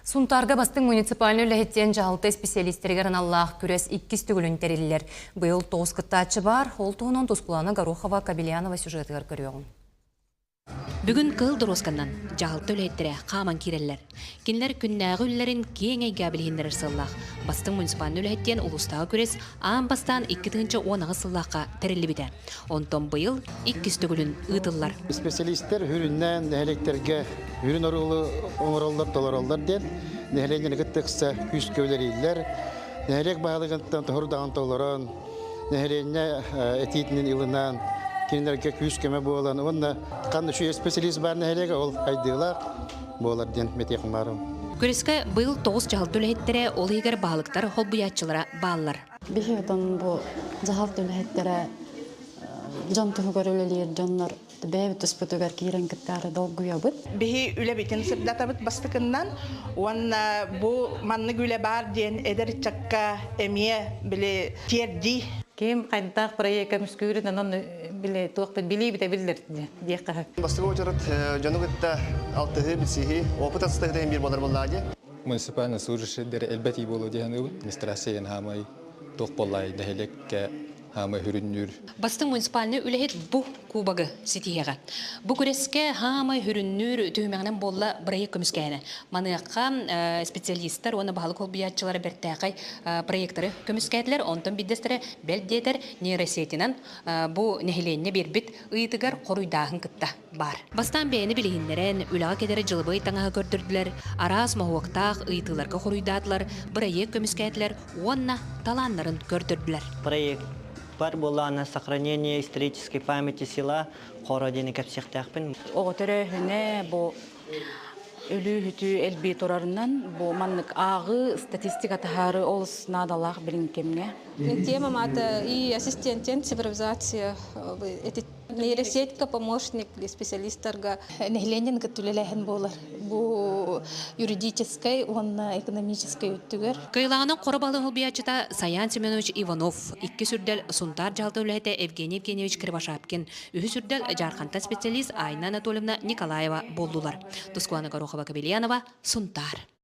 Сунтарга бастың муниципальный үләхеттен жағылты специалистергерін Аллах күрес 2 түгілін терелілер. Бұл 9 кыттачы бар, ол туынан Тускулана Горохова Кабелянова сюжетігер көріуін. Бүгін кыл дұросқаннан жағылты үләйттері қаман керелілер. Кенлер күннәғі үллерін кең әйгі білгендер сыллақ. Бастың муниципальный үләйттен ұлыстағы күрес аң бастан 2-10 сыллаққа тәрелі біті. Онтон бұйыл 2 түгілін ұтылар. Специалисттер хүріннен нәхелектерге хүрін орылы оңыралдар толаралдар ден, нәхеленен күттіқса күз көвлерейлер, нәхелек бағалығынтан тұғырдаған толаран, нәхелене әтейтінен илынан, кенлерге күз көмі болан, онна қанды шүйе специалист бар нәхелеге ол айдығылар болар ден метеқін барым. Күреске бұйыл 9 жағылты үләйттері ол егер бағылықтар хол бұятчылара бағылар. Бихеудан бұл жағылты үләйттері жан тұғығыр өлелер, жанлар бәйбі тұспытығар кейрен кіттәрі долгуя бұд. Бихи үлі бітін сырдатабыт бастықыннан, онна бұл манны үлі бар ден әдір чакка әмие білі терді. Кем қайдақ проектіміз көрін, анан біле туақпен білей біте білдер дейқі. Бастығы өчіріт жануғытта алтығы білсіхи, опыт астығыдайын бір болар боллады. Муниципальный служащийлер әлбәт болу деген администрациян хамай тоқ болай дәхелекке хамай хүріннүр. Бастың муниципальный үләйт бұ кубагы сетиеға. Бұ күреске хамай хүріннүр түймәңнен болла проект көміскәйні. Маныққа специалисттар, оны бағалы қолбиятчылары бәрттәқай проекттары көміскәйділер, онтын биддестері бәлдетер нейросетінен бұ нәхіленне бербіт ұйтығар қоруйдағын кітті бар. Бастан бәйіні білігіндерін үліға кедері жылбай таңаға көрдірділер, арас мағуақтақ ұйтығыларға қоруйдадылар, проект көміскәйділер, онна таланларын көрдірділер. Проект бар болана сохранение исторической памяти села Хородины капсехтахпен. Оғытыры хүне бұл өлі хүті әлбей тұрарынан бұл маннық ағы статистика тахары олыс надалақ білін кемге. Тема мата и ассистентен цифровизация, нейросетка, помощник или специалистерга. Нехленен катулелехен болар. Бу юридической, он экономической үттігер. Кайлағының қорабалы ғылбиятчыта Саян Семенович Иванов, 2 сүрдел Сунтар жалты үләйті Евгений Евгеньевич Кривошапкин, 3 сүрдел Жарқанта специалист Айна Анатольевна Николаева болдулар. Тускулана Горохова Кабелянова, Сунтар.